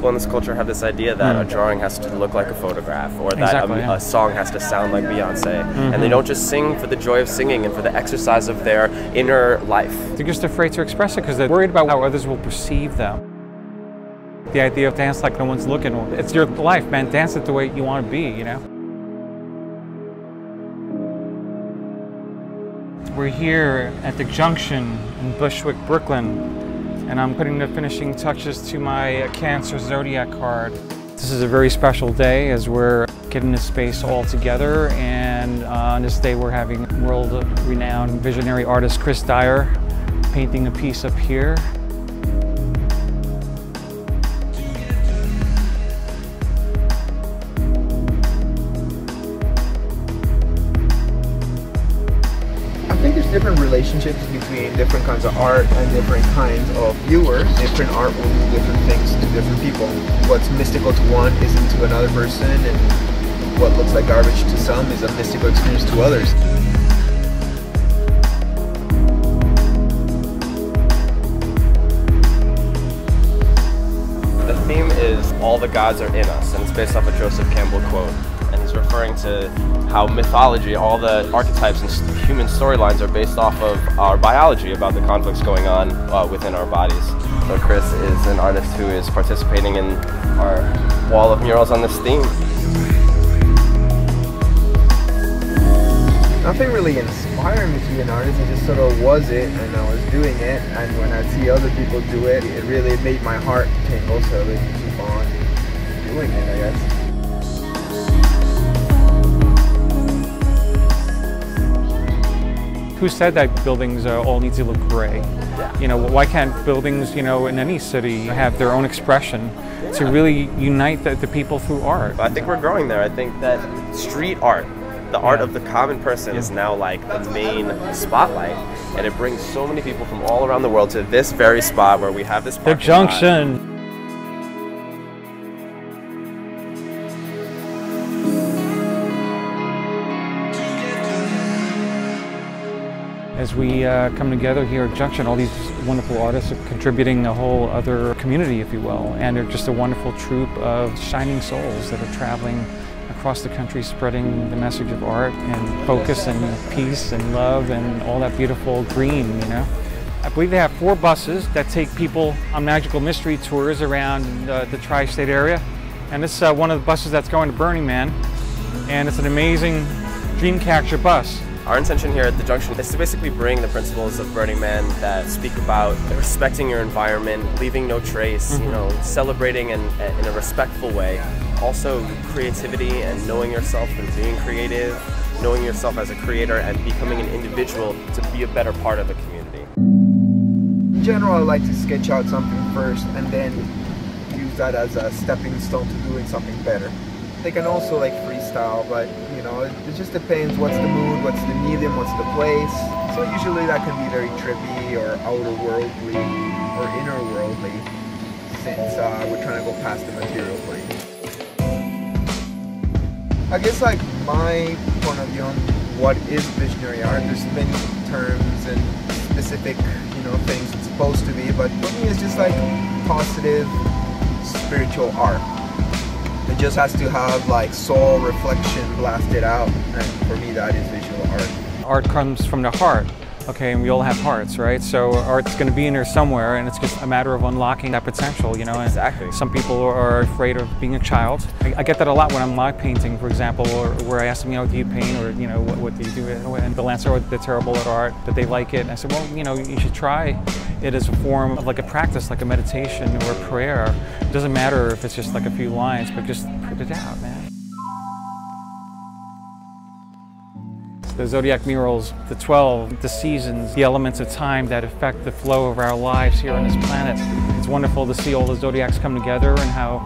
people in this culture have this idea that a drawing has to look like a photograph, or that a song has to sound like Beyonce. And they don't just sing for the joy of singing and for the exercise of their inner life. They're just afraid to express it because they're worried about how others will perceive them. The idea of dance like no one's looking, it's your life, man. Dance it the way you want to be, you know? We're here at the Junxion in Bushwick, Brooklyn, and I'm putting the finishing touches to my Cancer Zodiac card. This is a very special day as we're getting this space all together, and on this day we're having world-renowned visionary artist Dyer painting a piece up here. I think there's different relationships between different kinds of art and different kinds of viewers. Different art will do different things to different people. What's mystical to one isn't to another person, and what looks like garbage to some is a mystical experience to others. The theme is all the gods are in us, and it's based off a Joseph Campbell quote. And he's referring to how mythology, all the archetypes and human storylines are based off of our biology, about the conflicts going on within our bodies. So Chris is an artist who is participating in our wall of murals on this theme. Nothing really inspired me to be an artist, it just sort of was it, and I was doing it, and when I see other people do it, it really made my heart tingle, so I keep on doing it, I guess. Who said that buildings all need to look gray? You know, why can't buildings, you know, in any city have their own expression to really unite the people through art? I think we're growing there. I think that street art, the art of the common person, is now like the main spotlight, and it brings so many people from all around the world to this very spot where we have this The Junxion. As we come together here at Junxion, all these wonderful artists are contributing a whole other community, if you will, and they're just a wonderful troupe of shining souls that are traveling across the country spreading the message of art and focus and peace and love and all that beautiful green, you know. I believe they have 4 buses that take people on magical mystery tours around the tri-state area, and this is one of the buses that's going to Burning Man, and it's an amazing dream catcher bus. Our intention here at the Junxion is to basically bring the principles of Burning Man that speak about respecting your environment, leaving no trace, you know, celebrating in a respectful way. Also creativity and knowing yourself and being creative, knowing yourself as a creator and becoming an individual to be a better part of a community. In general, I like to sketch out something first and then use that as a stepping stone to doing something better. They can also like freestyle, but you know, it just depends what's the mood, what's the medium, what's the place. So usually that can be very trippy or outer worldly or inner worldly, since we're trying to go past the material plane. I guess like my point of view on what is visionary art, there's many terms and specific, you know, things it's supposed to be, but for me it's just like positive spiritual art. It just has to have like soul reflection blasted out, and for me that is visual art. Art comes from the heart, okay, and we all have hearts, right? So art's going to be in there somewhere, and it's just a matter of unlocking that potential, you know. And exactly. Some people are afraid of being a child. I get that a lot when I'm live painting, for example, or where I ask them, you know, do you paint, or you know, what do you do? And they'll answer, oh, they're terrible at art, but they like it. And I said, well, you know, you should try it as a form of like a practice, like a meditation or a prayer. It doesn't matter if it's just like a few lines, but just put it out, man. The zodiac murals, the 12, the seasons, the elements of time that affect the flow of our lives here on this planet. It's wonderful to see all the zodiacs come together and how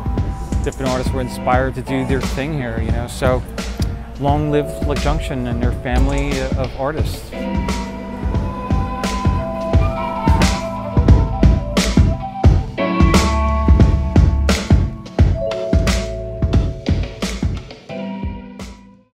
different artists were inspired to do their thing here, you know. So long live the Junxion and their family of artists.